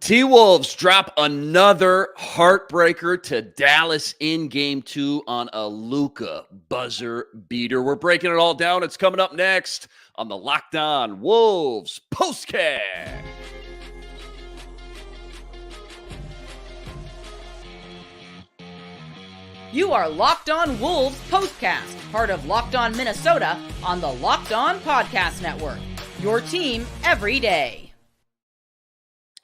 T-Wolves drop another heartbreaker to Dallas in Game 2 on a Luka buzzer beater. We're breaking it all down. It's coming up next on the Locked On Wolves POSTCAST. You are Locked On Wolves POSTCAST, part of Locked On Minnesota on the Locked On Podcast Network. Your team every day.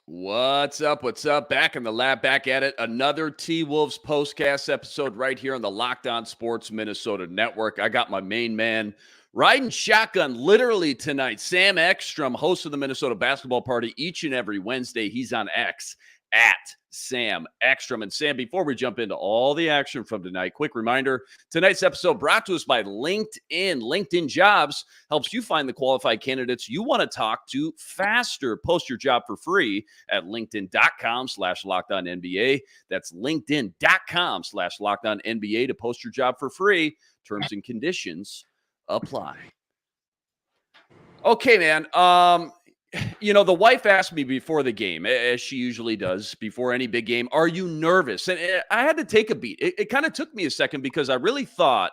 What's up? What's up? Back in the lab, back at it. Another T-Wolves POSTCAST episode right here on the Locked On Sports Minnesota Network. I got my main man riding shotgun literally tonight. Sam Ekstrom, host of the Minnesota Basketball Party each and every Wednesday. He's on X at Sam Ekstrom. And Sam, before we jump into all the action from tonight, quick reminder, tonight's episode brought to us by LinkedIn. LinkedIn Jobs helps you find the qualified candidates you want to talk to faster. Post your job for free at linkedin.com/LockedOnNBA. That's linkedin.com/LockedOnNBA to post your job for free. Terms and conditions apply. Okay, man. You know, the wife asked me before the game, as she usually does before any big game, are you nervous? And I had to take a beat. It kind of took me a second because I really thought,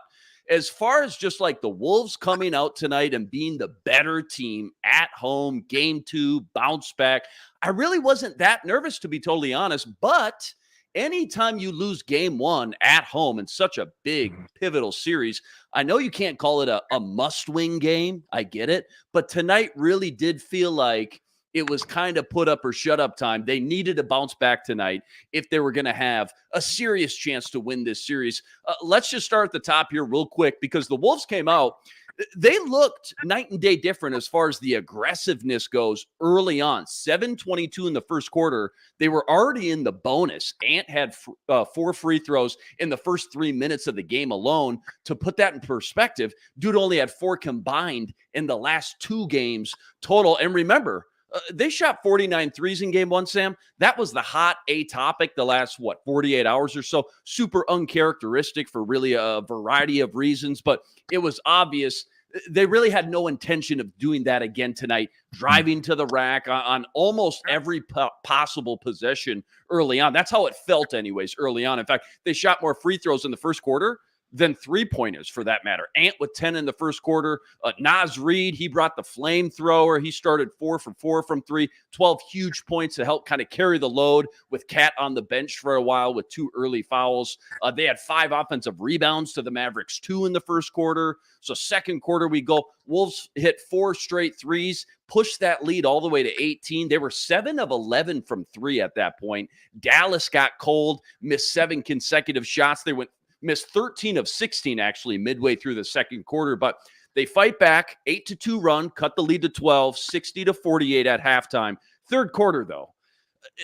as far as just like the Wolves coming out tonight and being the better team at home, Game 2, bounce back, I really wasn't that nervous, to be totally honest. But anytime you lose Game 1 at home in such a big, pivotal series, I know you can't call it a must-win game. I get it. But tonight really did feel like it was kind of put up or shut up time. They needed to bounce back tonight if they were going to have a serious chance to win this series. Let's just start at the top here real quick, because the Wolves came out. They looked night and day different as far as the aggressiveness goes early on. 7:22 in the first quarter. They were already in the bonus. Ant had 4 free throws in the first 3 minutes of the game alone. To put that in perspective, dude only had 4 combined in the last 2 games total. And remember, they shot 49 threes in Game 1, Sam. That was the hot topic the last, 48 hours or so. Super uncharacteristic for really a variety of reasons, but it was obvious they really had no intention of doing that again tonight, driving to the rack on almost every possible possession early on. That's how it felt anyways early on. In fact, they shot more free throws in the first quarter than three-pointers, for that matter. Ant with 10 in the first quarter. Naz Reid, he brought the flamethrower. He started 4 for 4 from 3, 12 huge points to help kind of carry the load with Cat on the bench for a while with 2 early fouls. They had 5 offensive rebounds to the Mavericks, 2 in the first quarter. So second quarter we go. Wolves hit 4 straight threes, pushed that lead all the way to 18. They were 7 of 11 from 3 at that point. Dallas got cold, missed 7 consecutive shots. They missed 13 of 16 actually midway through the second quarter, but they fight back, 8-2 run, cut the lead to 12, 60-48 at halftime. Third quarter, though,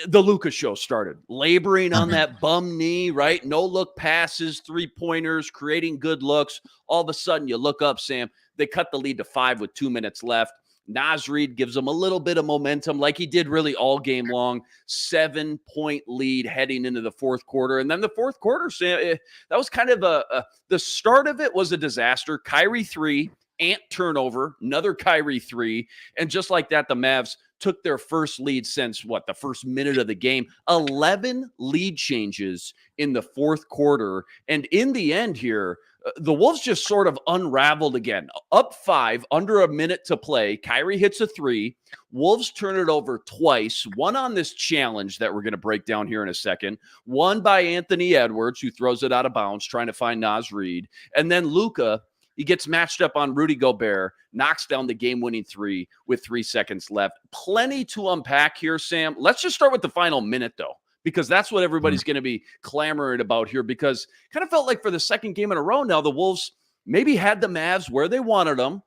the Luka show started, laboring on that bum knee, right? No look passes, 3-pointers, creating good looks. All of a sudden, you look up, Sam, they cut the lead to 5 with 2 minutes left. Naz Reid gives them a little bit of momentum like he did really all game long. 7-point lead heading into the fourth quarter. And then the fourth quarter, Sam, that was kind of the start of it was a disaster. Kyrie 3, Ant turnover, another Kyrie 3. And just like that, the Mavs took their first lead since the first minute of the game. 11 lead changes in the fourth quarter. And in the end here, the Wolves just sort of unraveled again. Up 5, under a minute to play. Kyrie hits a 3. Wolves turn it over twice. One on this challenge that we're going to break down here in a second. One by Anthony Edwards, who throws it out of bounds, trying to find Naz Reid. And then Luka, he gets matched up on Rudy Gobert, knocks down the game-winning 3 with 3 seconds left. Plenty to unpack here, Sam. Let's just start with the final minute, though, because that's what everybody's going to be clamoring about here, because kind of felt like for the second game in a row now, the Wolves maybe had the Mavs where they wanted them,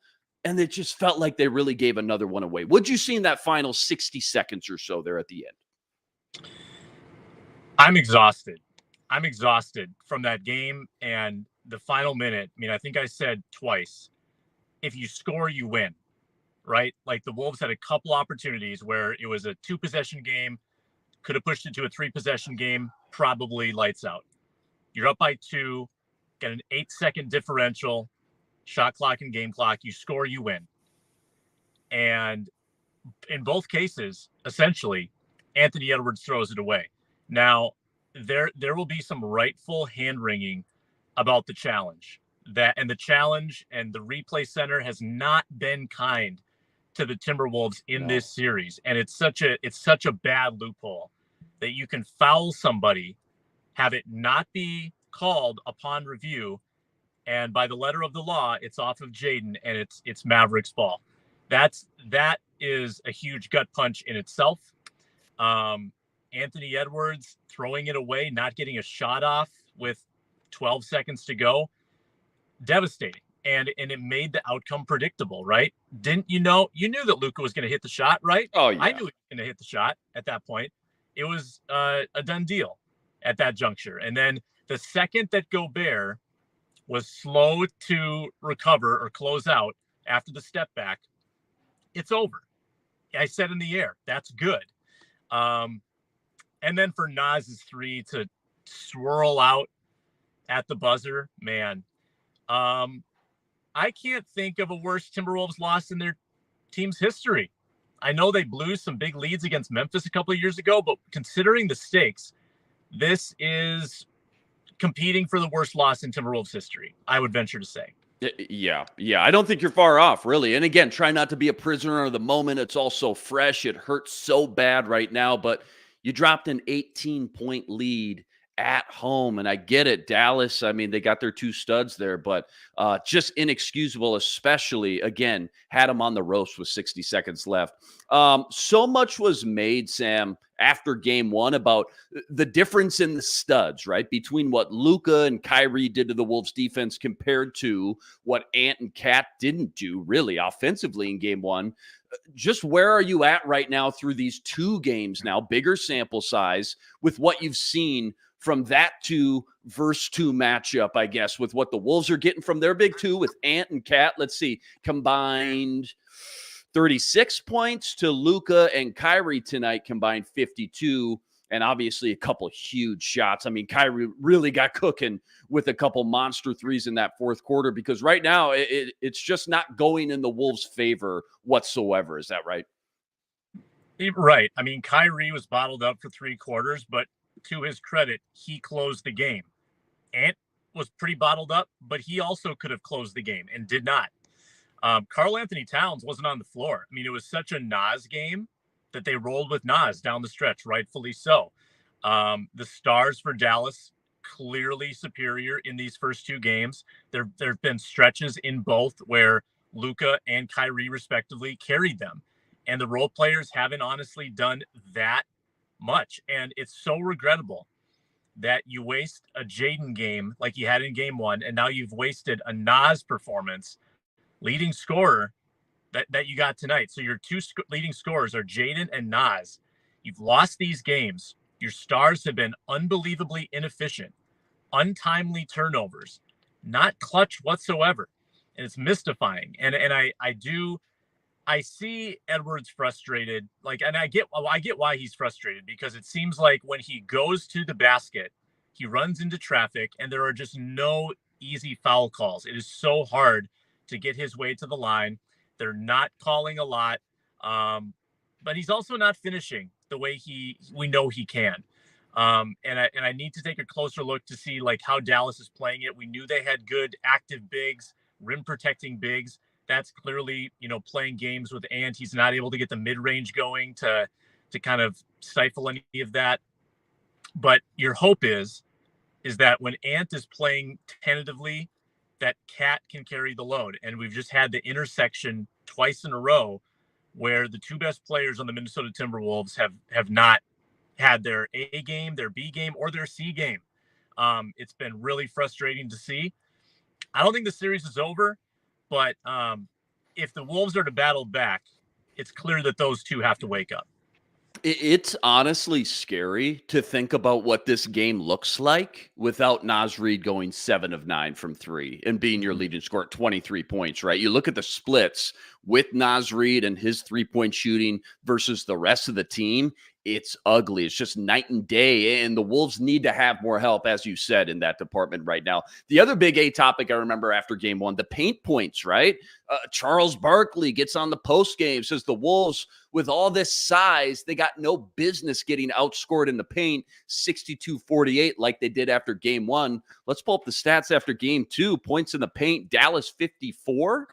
and it just felt like they really gave another one away. What'd you see in that final 60 seconds or so there at the end? I'm exhausted. I'm exhausted from that game and the final minute. I mean, I think I said twice, if you score, you win, right? Like the Wolves had a couple opportunities where it was a 2-possession game, could have pushed it to a 3-possession game, probably lights out. You're up by 2, get an 8-second differential, shot clock and game clock. You score, you win. And in both cases, essentially, Anthony Edwards throws it away. Now, there will be some rightful hand-wringing about the challenge. And the challenge and the replay center has not been kind to the Timberwolves in this series. And it's such a bad loophole that you can foul somebody, have it not be called upon review, and by the letter of the law, it's off of Jaden, and it's Mavericks ball. That is a huge gut punch in itself. Anthony Edwards throwing it away, not getting a shot off with 12 seconds to go, devastating. And it made the outcome predictable, right? Didn't you know? You knew that Luka was going to hit the shot, right? Oh, yeah. I knew he was going to hit the shot at that point. It was a done deal at that juncture. And then the second that Gobert was slow to recover or close out after the step back, it's over. I said in the air, that's good. And then for Nas's three to swirl out at the buzzer, man, I can't think of a worse Timberwolves loss in their team's history. I know they blew some big leads against Memphis a couple of years ago, but considering the stakes, this is competing for the worst loss in Timberwolves history, I would venture to say. Yeah. I don't think you're far off, really. And again, try not to be a prisoner of the moment. It's all so fresh. It hurts so bad right now, but you dropped an 18-point lead at home. And I get it. Dallas, I mean, they got their two studs there, but just inexcusable, especially, again, had them on the ropes with 60 seconds left. So much was made, Sam, after game one about the difference in the studs, right? Between what Luka and Kyrie did to the Wolves defense compared to what Ant and Cat didn't do really offensively in game one. Just where are you at right now through these two games now, bigger sample size, with what you've seen from that 2 versus 2 matchup, I guess, with what the Wolves are getting from their big two with Ant and Cat? Let's see, combined 36 points to Luka and Kyrie tonight, combined 52, and obviously a couple huge shots. I mean, Kyrie really got cooking with a couple monster threes in that fourth quarter, because right now it's just not going in the Wolves' favor whatsoever. Is that right? Right. I mean, Kyrie was bottled up for 3 quarters, but to his credit, he closed the game. Ant was pretty bottled up, but he also could have closed the game and did not. Karl Anthony Towns wasn't on the floor. I mean, it was such a Nas game that they rolled with Nas down the stretch, rightfully so. The stars for Dallas, clearly superior in these first 2 games. There have been stretches in both where Luka and Kyrie, respectively, carried them. And the role players haven't honestly done that much. And it's so regrettable that you waste a Jaden game like you had in game one, and now you've wasted a Nas performance, leading scorer, that you got tonight. So your 2 leading scorers are Jaden and Nas. You've lost these games. Your stars have been unbelievably inefficient, untimely turnovers, not clutch whatsoever. And it's mystifying. And I see Edwards frustrated, and I get why he's frustrated, because it seems like when he goes to the basket, he runs into traffic and there are just no easy foul calls. It is so hard to get his way to the line. They're not calling a lot, but he's also not finishing the way we know he can. And I need to take a closer look to see how Dallas is playing it. We knew they had good active bigs, rim protecting bigs. That's clearly, playing games with Ant. He's not able to get the mid-range going to kind of stifle any of that. But your hope is that when Ant is playing tentatively, that Cat can carry the load. And we've just had the intersection twice in a row where the 2 best players on the Minnesota Timberwolves have not had their A game, their B game, or their C game. It's been really frustrating to see. I don't think the series is over, but if the Wolves are to battle back, it's clear that those 2 have to wake up. It's honestly scary to think about what this game looks like without Naz Reid going 7 of 9 from 3 and being your leading scorer at 23 points, right? You look at the splits with Naz Reid and his three-point shooting versus the rest of the team, it's ugly. It's just night and day. And the Wolves need to have more help, as you said, in that department right now. The other big A topic I remember after game one, the paint points, right? Charles Barkley gets on the post game, says the Wolves, with all this size, they got no business getting outscored in the paint 62-48 like they did after game one. Let's pull up the stats after game two. Points in the paint, Dallas 54.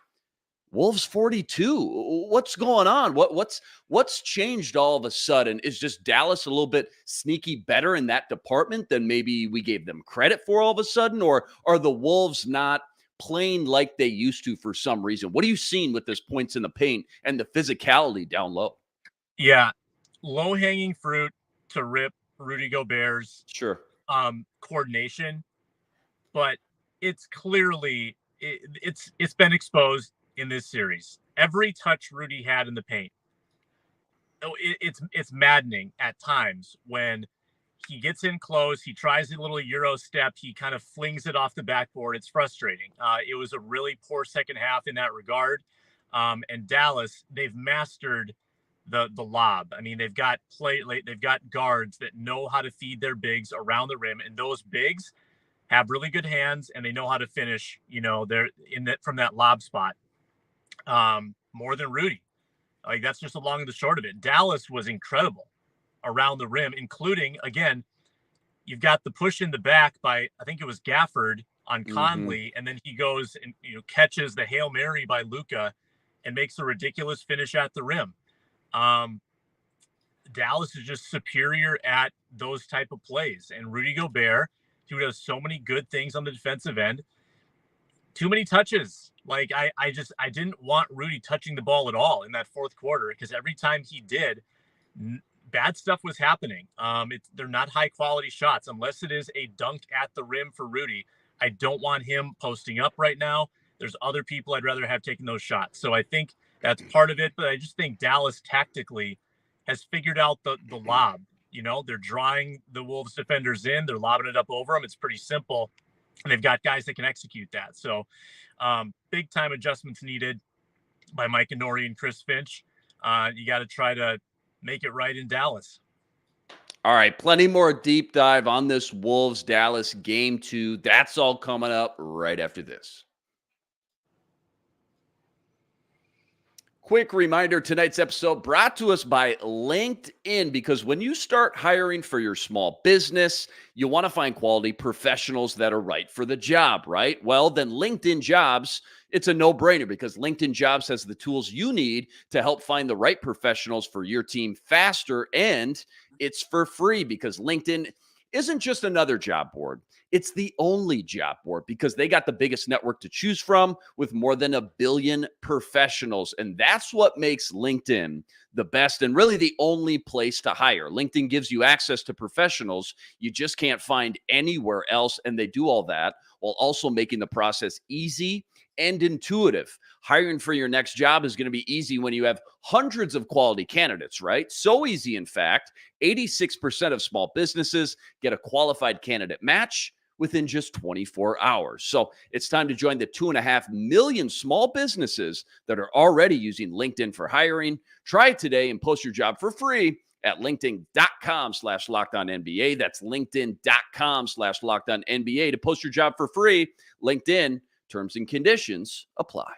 Wolves 42. What's going on? What's changed all of a sudden? Is just Dallas a little bit sneaky better in that department than maybe we gave them credit for all of a sudden? Or are the Wolves not playing like they used to for some reason? What are you seeing with this points in the paint and the physicality down low? Yeah, low-hanging fruit to rip Rudy Gobert's coordination, but it's clearly it's been exposed in this series. Every touch Rudy had in the paint, it's maddening at times when he gets in close, he tries a little Euro step, he kind of flings it off the backboard. It's frustrating. It was a really poor second half in that regard. And Dallas, they've mastered the lob. I mean, they've got guards that know how to feed their bigs around the rim, and those bigs have really good hands and they know how to finish, they're in that from that lob spot. More than Rudy. Like, that's just the long and the short of it. Dallas was incredible around the rim, including, again, you've got the push in the back by, I think it was Gafford on Conley, and then he goes and catches the Hail Mary by Luka and makes a ridiculous finish at the rim. Dallas is just superior at those type of plays, and Rudy Gobert, who does so many good things on the defensive end, too many touches. Like, I didn't want Rudy touching the ball at all in that fourth quarter, because every time he did, bad stuff was happening. They're not high quality shots unless it is a dunk at the rim for Rudy. I don't want him posting up right now. There's other people I'd rather have taken those shots. So I think that's part of it. But I just think Dallas tactically has figured out the lob. They're drawing the Wolves defenders in. They're lobbing it up over them. It's pretty simple. And they've got guys that can execute that. So big time adjustments needed by Mike Inori and Chris Finch. You got to try to make it right in Dallas. All right, plenty more deep dive on this Wolves-Dallas game 2. That's all coming up right after this. Quick reminder, tonight's episode brought to us by LinkedIn, because when you start hiring for your small business, you want to find quality professionals that are right for the job, right? Well, then LinkedIn Jobs, it's a no-brainer, because LinkedIn Jobs has the tools you need to help find the right professionals for your team faster, and it's for free, because LinkedIn isn't just another job board. It's the only job board, because they got the biggest network to choose from with more than 1 billion professionals. And that's what makes LinkedIn the best and really the only place to hire. LinkedIn gives you access to professionals you just can't find anywhere else. And they do all that while also making the process easy and intuitive. Hiring for your next job is going to be easy when you have hundreds of quality candidates, right? So easy, in fact, 86% of small businesses get a qualified candidate match within just 24 hours. So it's time to join the 2.5 million small businesses that are already using LinkedIn for hiring. Try it today and post your job for free at linkedin.com/LockedOnNBA. That's linkedin.com/LockedOnNBA to post your job for free. LinkedIn, terms and conditions apply.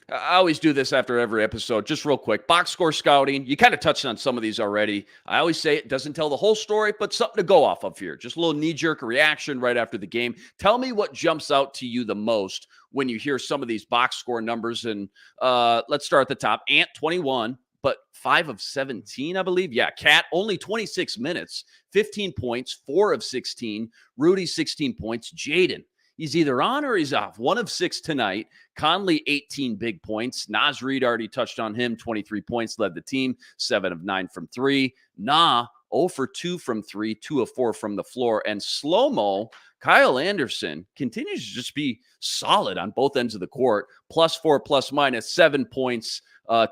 I always do this after every episode. Just real quick, box score scouting. You kind of touched on some of these already. I always say it doesn't tell the whole story, but something to go off of here. Just a little knee-jerk reaction right after the game. Tell me what jumps out to you the most when you hear some of these box score numbers. And let's start at the top. Ant, 21, but 5 of 17, I believe. Yeah, Cat, only 26 minutes, 15 points, 4 of 16. Rudy, 16 points. Jaden, he's either on or he's off. 1 of 6 tonight. Conley, 18 big points. Naz Reid, already touched on him. 23 points, led the team. 7 of 9 from 3. 0 for 2 from 3. 2 of 4 from the floor. And slow-mo, Kyle Anderson continues to just be solid on both ends of the court. +4, ±, 7 points,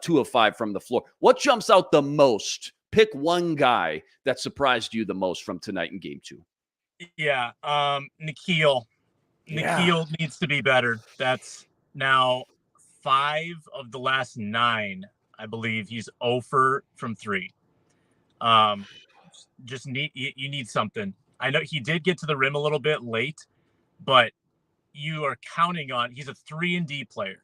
2 of 5 from the floor. What jumps out the most? Pick one guy that surprised you the most from tonight in game 2. Yeah, Nikhil. Nikhil needs to be better. That's now 5 of the last 9, I believe. He's 0 from 3. Just you need something. I know he did get to the rim a little bit late, but you are counting on, he's a 3-and-D player.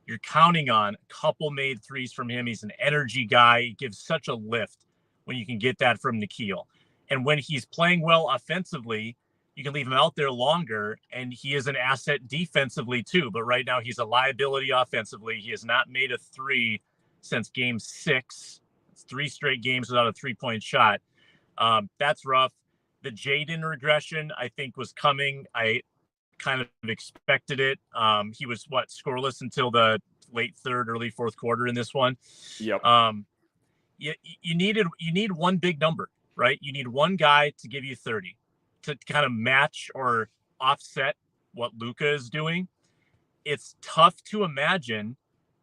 You're counting on a couple made threes from him. He's an energy guy. He gives such a lift when you can get that from Nikhil. And when he's playing well offensively, you can leave him out there longer, and he is an asset defensively too. But right now he's a liability offensively. He has not made a 3 since game 6. It's 3 straight games without a 3-point shot. That's rough. The Jaden regression, I think, was coming. I kind of expected it. He was scoreless until the late 3rd, early 4th quarter in this one. Yep. You need one big number, right? You need one guy to give you 30 to kind of match or offset what Luka is doing. It's tough to imagine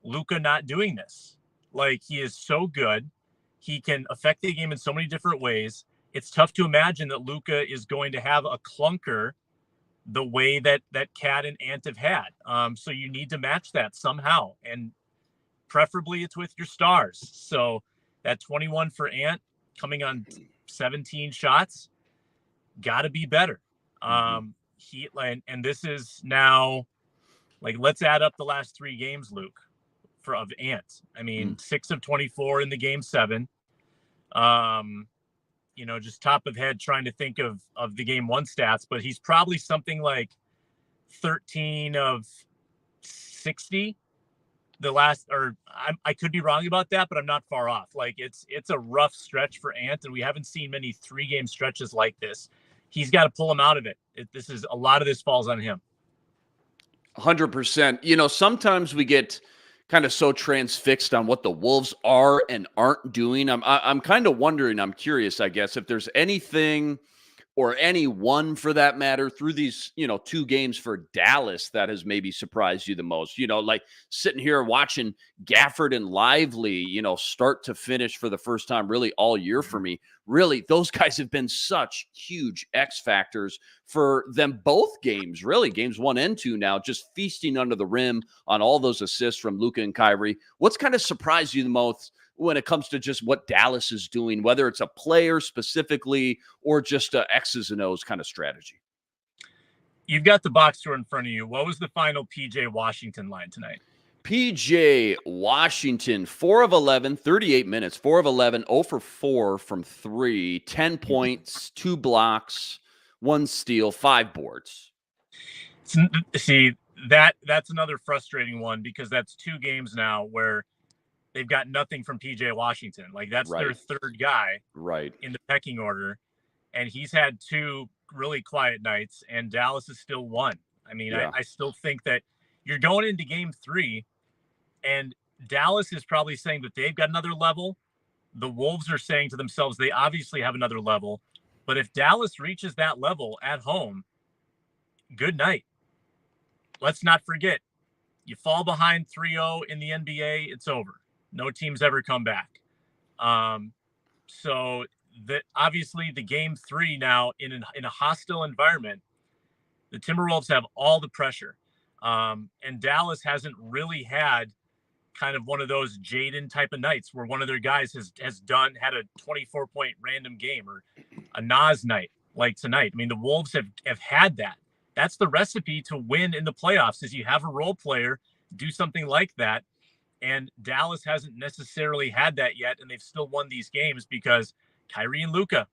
Luka not doing this. Like, he is so good. He can affect the game in so many different ways. It's tough to imagine that Luka is going to have a clunker the way that Cat and Ant have had. So you need to match that somehow. And preferably it's with your stars. So that 21 for Ant coming on 17 shots, got to be better. And this is now, like, let's add up the last 3 games, Luke, of Ant. I mean, 6 of 24 in the game 7. Just top of head trying to think of the game 1 stats, but he's probably something like 13 of 60 the last, or I could be wrong about that, but I'm not far off. Like, it's a rough stretch for Ant, and we haven't seen many 3-game stretches like this. He's got to pull him out of it. A lot of this falls on him. 100%. Sometimes we get kind of so transfixed on what the Wolves are and aren't doing. I'm kind of wondering, I'm curious, I guess, if there's anything or anyone for that matter through these, 2 games for Dallas that has maybe surprised you the most. Like sitting here watching Gafford and Lively, start to finish for the first time really all year for me. Really, those guys have been such huge X factors for them both games, really, games 1 and 2 now, just feasting under the rim on all those assists from Luka and Kyrie. What's kind of surprised you the most when it comes to just what Dallas is doing, whether it's a player specifically or just a X's and O's kind of strategy? You've got the box score in front of you. What was the final PJ Washington line tonight? PJ Washington, 4 of 11, 38 minutes, 4 of 11, 0 for 4 from 3, 10 points, 2 blocks, 1 steal, 5 boards. See, that's another frustrating one, because that's 2 games now where they've got nothing from PJ Washington. Like, that's their 3rd guy in the pecking order. And he's had 2 really quiet nights, and Dallas is still 1. I mean, I still think that you're going into game 3, and Dallas is probably saying that they've got another level. The Wolves are saying to themselves, they obviously have another level. But if Dallas reaches that level at home, good night. Let's not forget, you fall behind 3-0 in the NBA, it's over. No team's ever come back. So obviously the game 3 now in a hostile environment, the Timberwolves have all the pressure. And Dallas hasn't really had kind of one of those Jaden type of nights where one of their guys had a 24-point random game, or a Nas night like tonight. I mean, the Wolves have had that. That's the recipe to win in the playoffs, is you have a role player do something like that. And Dallas hasn't necessarily had that yet, and they've still won these games because Kyrie and Luka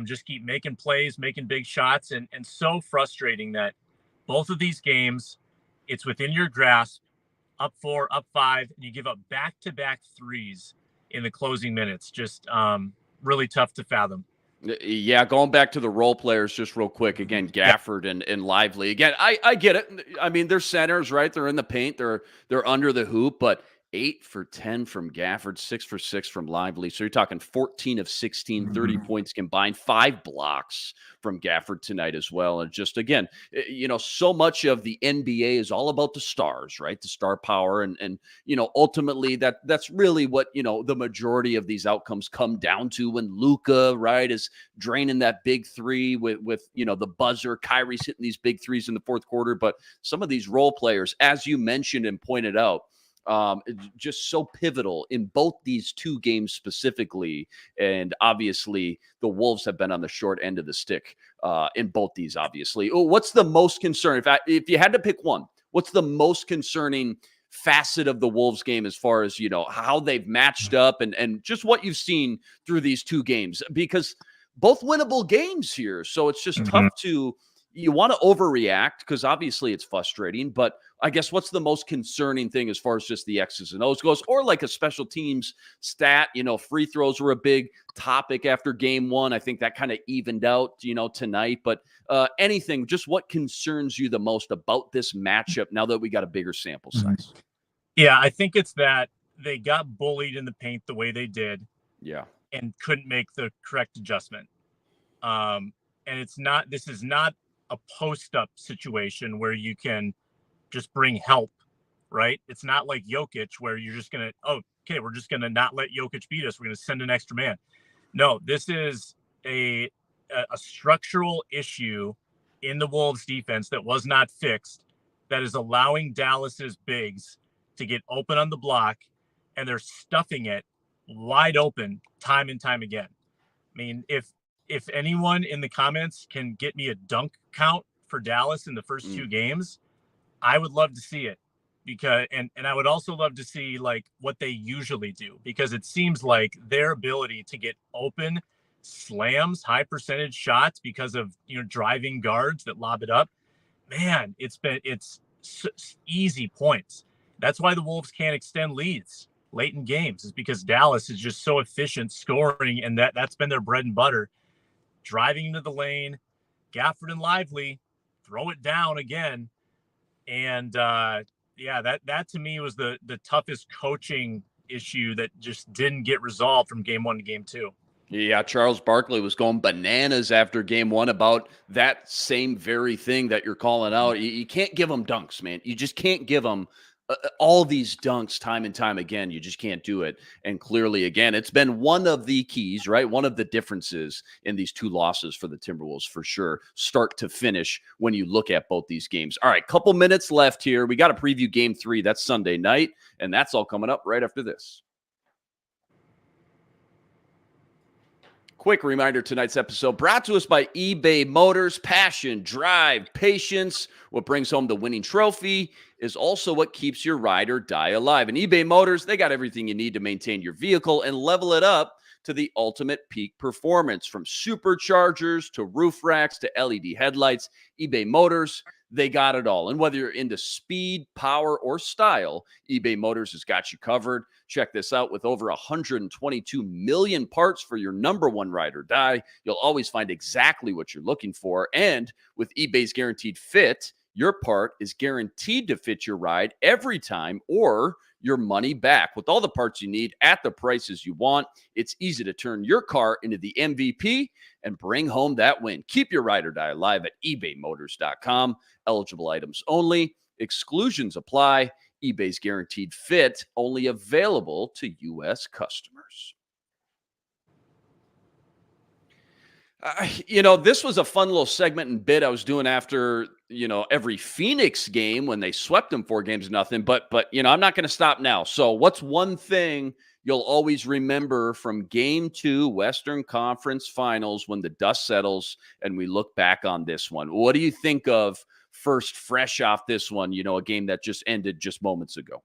just keep making plays, making big shots, and so frustrating that both of these games, it's within your grasp, up 4, up 5, and you give up back-to-back threes in the closing minutes. Just really tough to fathom. Yeah, going back to the role players just real quick. Again, Gafford and Lively. Again, I get it. I mean, they're centers, right? They're in the paint. They're under the hoop. But 8 for 10 from Gafford, 6 for 6 from Lively. So you're talking 14 of 16, 30 points combined, 5 blocks from Gafford tonight as well. And just, again, so much of the NBA is all about the stars, right? The star power. And ultimately that's really what, the majority of these outcomes come down to when Luka, right, is draining that big three with the buzzer. Kyrie's hitting these big threes in the fourth quarter. But some of these role players, as you mentioned and pointed out, just so pivotal in both these two games specifically. And obviously the Wolves have been on the short end of the stick in both these, obviously. What's the most concerning? If you had to pick one, what's the most concerning facet of the Wolves game as far as, how they've matched up and just what you've seen through these two games? Because both winnable games here. So it's just tough you want to overreact because obviously it's frustrating, but I guess what's the most concerning thing as far as just the X's and O's goes, or like a special teams stat? Free throws were a big topic after game one. I think that kind of evened out, tonight, but anything, just what concerns you the most about this matchup now that we got a bigger sample size? Yeah, I think it's that they got bullied in the paint the way they did. Yeah. And couldn't make the correct adjustment. And this is not a post-up situation where you can just bring help, right? It's not like Jokic where you're just going to, we're just going to not let Jokic beat us. We're going to send an extra man. No, this is a structural issue in the Wolves defense that was not fixed, that is allowing Dallas's bigs to get open on the block, and they're stuffing it wide open time and time again. I mean, if anyone in the comments can get me a dunk count for Dallas in the first two games, I would love to see it, because and I would also love to see like what they usually do, because it seems like their ability to get open slams, high percentage shots because of driving guards that lob it up. Man, it's easy points. That's why the Wolves can't extend leads late in games, is because Dallas is just so efficient scoring, and that's been their bread and butter. Driving into the lane, Gafford and Lively throw it down again. And that to me was the toughest coaching issue that just didn't get resolved from game one to game two. Yeah, Charles Barkley was going bananas after game one about that same very thing that you're calling out. You can't give them dunks, man. You just can't give them all these dunks time and time again. You just can't do it. And clearly, again, it's been one of the keys, right? One of the differences in these two losses for the Timberwolves, for sure, start to finish when you look at both these games. All right, couple minutes left here. We got to preview game 3. That's Sunday night, and that's all coming up right after this. Quick reminder, tonight's episode brought to us by eBay Motors. Passion, drive, patience. What brings home the winning trophy is also what keeps your ride or die alive. And eBay Motors, they got everything you need to maintain your vehicle and level it up to the ultimate peak performance. From superchargers to roof racks to LED headlights, eBay Motors, they got it all. And whether you're into speed, power, or style, eBay Motors has got you covered. Check this out. With over 122 million parts for your number one ride or die, you'll always find exactly what you're looking for. And with eBay's Guaranteed Fit, your part is guaranteed to fit your ride every time, or your money back. With all the parts you need at the prices you want, it's easy to turn your car into the MVP and bring home that win. Keep your ride or die alive at ebaymotors.com. Eligible items only. Exclusions apply. eBay's Guaranteed Fit, only available to U.S. customers. This was a fun little segment and bit I was doing after, every Phoenix game when they swept them 4-0. But I'm not going to stop now. So what's one thing you'll always remember from game 2 Western Conference Finals when the dust settles and we look back on this one? What do you think of first, fresh off this one, a game that just ended just moments ago?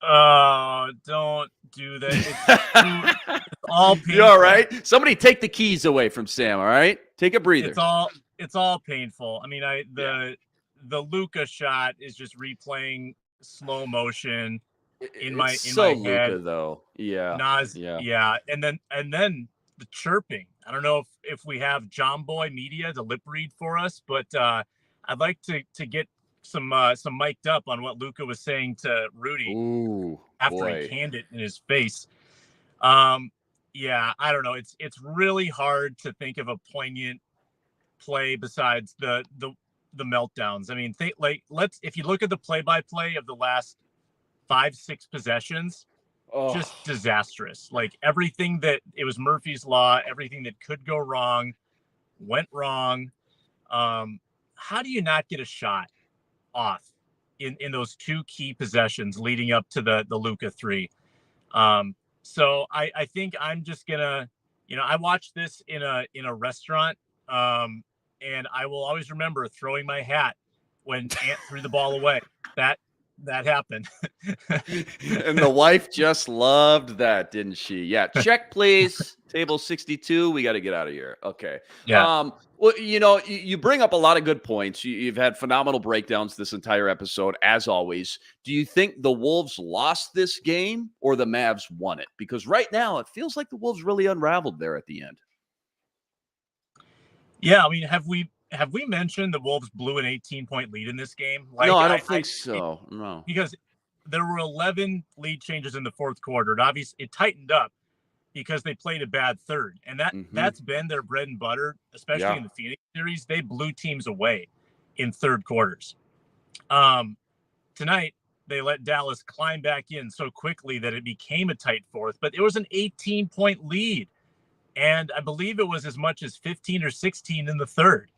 Oh, don't do that. It's all painful. You all right? Somebody take the keys away from Sam, all right? Take a breather. It's all painful. I mean, the Luka shot is just replaying slow motion in my head. Luka, though. Yeah. Yeah. And then the chirping. I don't know if we have John Boy Media to lip read for us, but I'd like to get some mic'd up on what Luka was saying to Rudy after he canned it in his face. Yeah, I don't know. It's really hard to think of a poignant play besides the meltdowns. I mean, if you look at the play-by-play of the last 5-6 possessions, just disastrous. Like everything that it was Murphy's Law, everything that could go wrong went wrong. How do you not get a shot off in those 2 key possessions leading up to the Luka 3? So I think I'm just gonna, I watched this in a restaurant, and I will always remember throwing my hat when Ant threw the ball away. That happened. And the wife just loved that, didn't she? Yeah. Check, please. Table 62. We got to get out of here. Okay. Yeah. Well, you bring up a lot of good points. You've had phenomenal breakdowns this entire episode, as always. Do you think the Wolves lost this game or the Mavs won it? Because right now it feels like the Wolves really unraveled there at the end. Yeah. I mean, have we mentioned the Wolves blew an 18-point lead in this game? No, I don't think so. No. Because there were 11 lead changes in the fourth quarter. And obviously it tightened up because they played a bad third. And that's been their bread and butter, especially in the Phoenix series. They blew teams away in third quarters. Tonight, they let Dallas climb back in so quickly that it became a tight fourth. But it was an 18-point lead. And I believe it was as much as 15 or 16 in the third.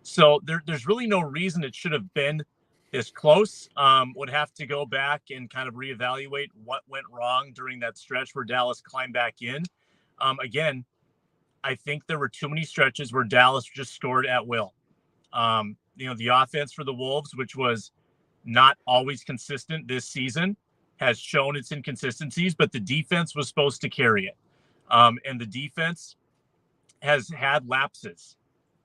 So there's really no reason it should have been this close. Would have to go back and kind of reevaluate what went wrong during that stretch where Dallas climbed back in. Again, I think there were too many stretches where Dallas just scored at will. The offense for the Wolves, which was not always consistent this season, has shown its inconsistencies, but the defense was supposed to carry it. And the defense has had lapses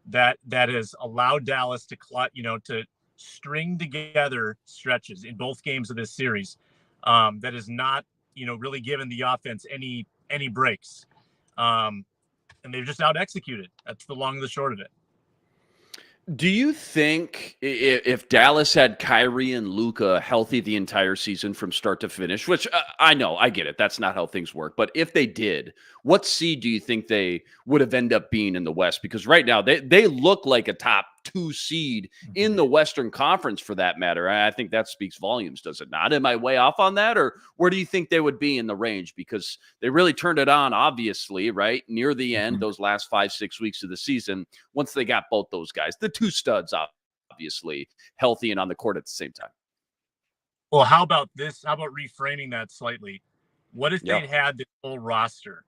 that has allowed Dallas to string together stretches in both games of this series. That is not, really given the offense any breaks. And they've just out executed. That's the long and the short of it. Do you think if Dallas had Kyrie and Luka healthy the entire season from start to finish, which I know, I get it, that's not how things work, but if they did, what seed do you think they would have ended up being in the West? Because right now they look like a top 2 seed in the Western Conference for that matter. I think that speaks volumes, does it not? Am I way off on that? Or where do you think they would be in the range? Because they really turned it on, obviously, right? Near the end, those last 5-6 weeks of the season, once they got both those guys, the 2 studs, obviously, healthy and on the court at the same time. Well, how about this? How about reframing that slightly? What if they'd had the full roster?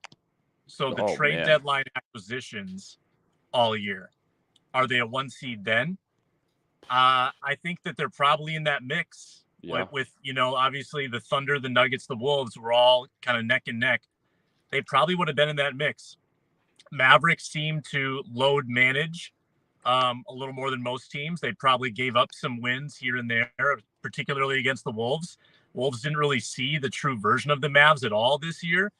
So the trade deadline acquisitions all year. Are they a 1 seed then? I think that they're probably in that mix with obviously the Thunder, the Nuggets, the Wolves were all kind of neck and neck. They probably would have been in that mix. Mavericks seem to load manage a little more than most teams. They probably gave up some wins here and there, particularly against the Wolves. Wolves didn't really see the true version of the Mavs at all this year,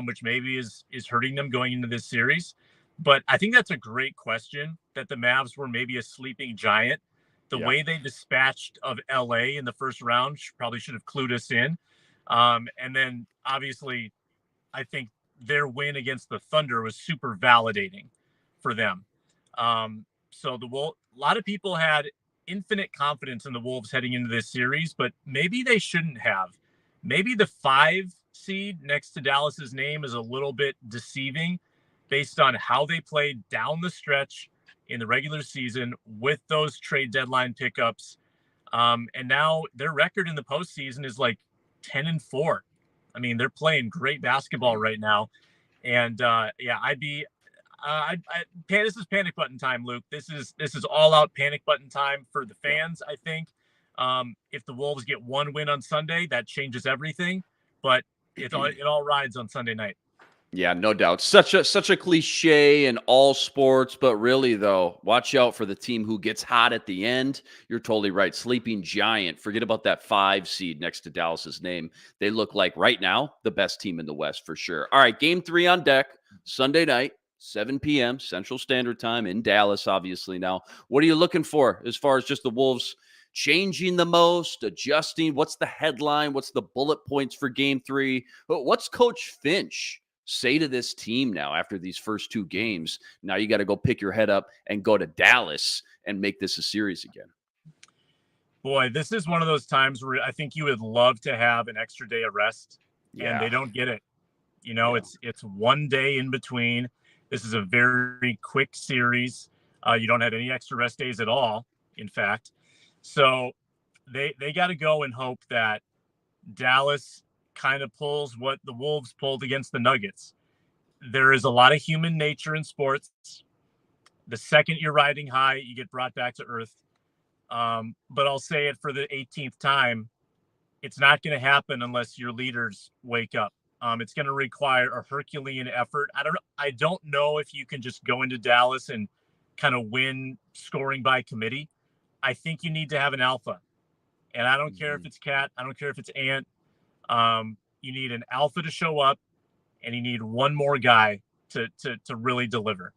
which maybe is hurting them going into this series. But I think that's a great question, that the Mavs were maybe a sleeping giant. The way they dispatched of LA in the first round probably should have clued us in. And then obviously, I think their win against the Thunder was super validating for them. So a lot of people had infinite confidence in the Wolves heading into this series, but maybe they shouldn't have. Maybe the 5 seed next to Dallas's name is a little bit deceiving based on how they played down the stretch in the regular season with those trade deadline pickups. And now their record in the postseason is like 10-4. I mean, they're playing great basketball right now. And this is panic button time, Luke. This is all out panic button time for the fans. I think if the Wolves get 1 win on Sunday, that changes everything, but it all rides on Sunday night. Yeah, no doubt. Such a cliche in all sports, but really though, watch out for the team who gets hot at the end. You're totally right. Sleeping giant. Forget about that 5 seed next to Dallas's name. They look like right now the best team in the West for sure. All right, game 3 on deck Sunday night, 7 p.m. Central Standard Time in Dallas. Obviously, now what are you looking for as far as just the Wolves changing the most, adjusting? What's the headline? What's the bullet points for game 3? What's Coach Finch say to this team now after these first 2 games? Now you got to go pick your head up and go to Dallas and make this a series again. Boy, this is one of those times where I think you would love to have an extra day of rest, and they don't get it. It's one day in between. This is a very quick series. You don't have any extra rest days at all, in fact. So they got to go and hope that Dallas kind of pulls what the Wolves pulled against the Nuggets. There is a lot of human nature in sports. The second you're riding high, you get brought back to earth. But I'll say it for the 18th time, it's not going to happen unless your leaders wake up. It's going to require a Herculean effort. I don't know if you can just go into Dallas and kind of win scoring by committee. I think you need to have an alpha. And I don't care if it's Cat. I don't care if it's Ant. You need an alpha to show up, and you need one more guy to really deliver.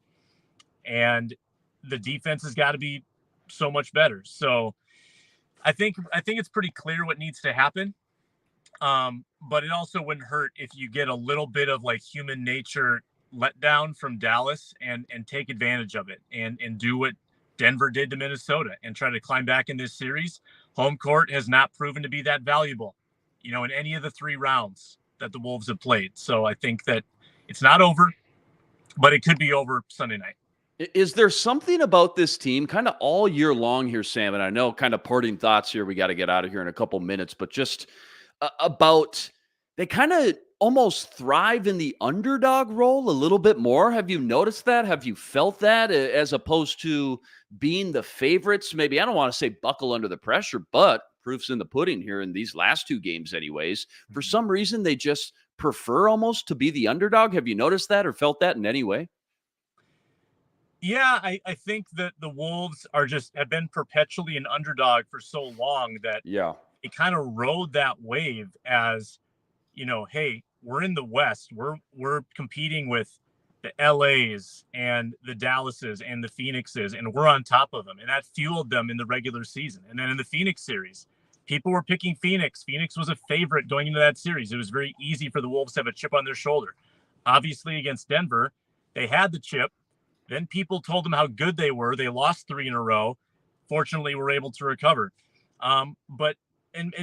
And the defense has got to be so much better. So I think it's pretty clear what needs to happen. But it also wouldn't hurt if you get a little bit of like human nature letdown from Dallas and take advantage of it and do what Denver did to Minnesota and try to climb back in this series. Home court has not proven to be that valuable, in any of the 3 rounds that the Wolves have played. So I think that it's not over, but it could be over Sunday night. Is there something about this team kind of all year long here, Sam? And I know kind of parting thoughts here. We got to get out of here in a couple minutes, but just about they kind of almost thrive in the underdog role a little bit more. Have you noticed that? Have you felt that as opposed to being the favorites? Maybe I don't want to say buckle under the pressure, but proof's in the pudding here in these last 2 games anyways. For some reason, they just prefer almost to be the underdog. Have you noticed that or felt that in any way? Yeah, I think that the Wolves have been perpetually an underdog for so long that it kind of rode that wave as, hey, we're in the West. We're competing with the LAs and the Dallases and the Phoenixes, and we're on top of them. And that fueled them in the regular season. And then in the Phoenix series, people were picking Phoenix. Phoenix was a favorite going into that series. It was very easy for the Wolves to have a chip on their shoulder. Obviously, against Denver, they had the chip. Then people told them how good they were. They lost 3 in a row. Fortunately, were able to recover. But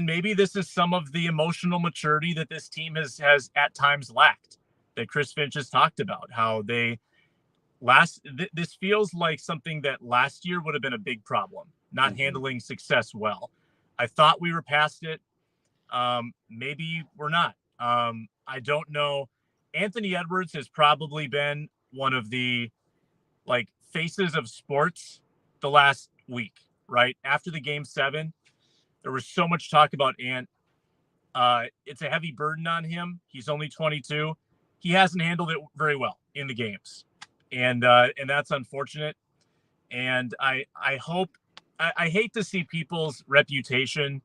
maybe this is some of the emotional maturity that this team has at times lacked, that Chris Finch has talked about, how they this feels like something that last year would have been a big problem, not handling success well. I thought we were past it. Maybe we're not. I don't know. Anthony Edwards has probably been one of the faces of sports the last week, right? After the game 7, there was so much talk about Ant. It's a heavy burden on him. He's only 22. He hasn't handled it very well in the games. And that's unfortunate. And I hate to see people's reputation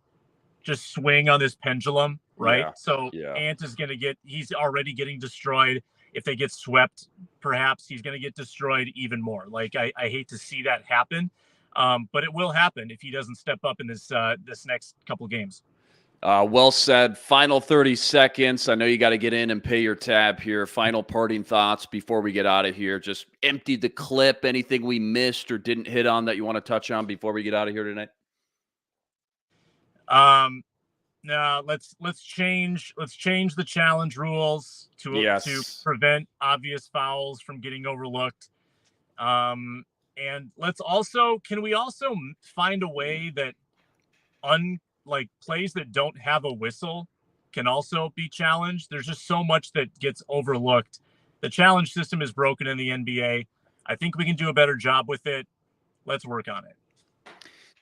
just swing on this pendulum, right? Ant is he's already getting destroyed. If they get swept, perhaps he's going to get destroyed even more. I hate to see that happen, but it will happen if he doesn't step up in this next couple of games. Well said. Final 30 seconds. I know you got to get in and pay your tab here. Final parting thoughts before we get out of here. Just empty the clip. Anything we missed or didn't hit on that you want to touch on before we get out of here tonight? No, let's change the challenge rules to prevent obvious fouls from getting overlooked. And can we also find a way that plays that don't have a whistle can also be challenged? There's just so much that gets overlooked. The challenge system is broken in the NBA. I think we can do a better job with it. Let's work on it.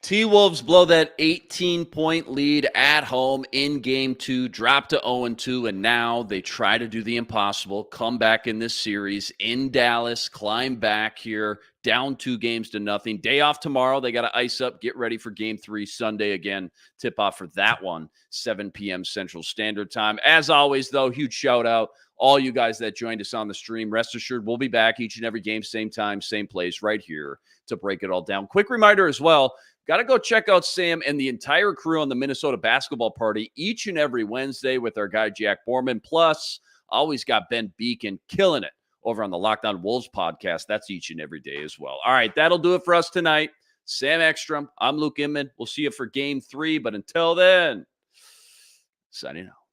T-Wolves blow that 18-point lead at home in Game 2, drop to 0-2, and now they try to do the impossible, come back in this series in Dallas, climb back here. down 2-0. Day off tomorrow. They got to ice up, get ready for game 3 Sunday again. Tip off for that one, 7 p.m. Central Standard Time. As always, though, huge shout out. All you guys that joined us on the stream, rest assured we'll be back each and every game, same time, same place, right here to break it all down. Quick reminder as well, got to go check out Sam and the entire crew on the Minnesota basketball party each and every Wednesday with our guy Jack Borman. Plus, always got Ben Beacon killing it over on the Locked On Wolves podcast. That's each and every day as well. All right, that'll do it for us tonight. Sam Ekstrom, I'm Luke Inman. We'll see you for game 3, but until then, signing out.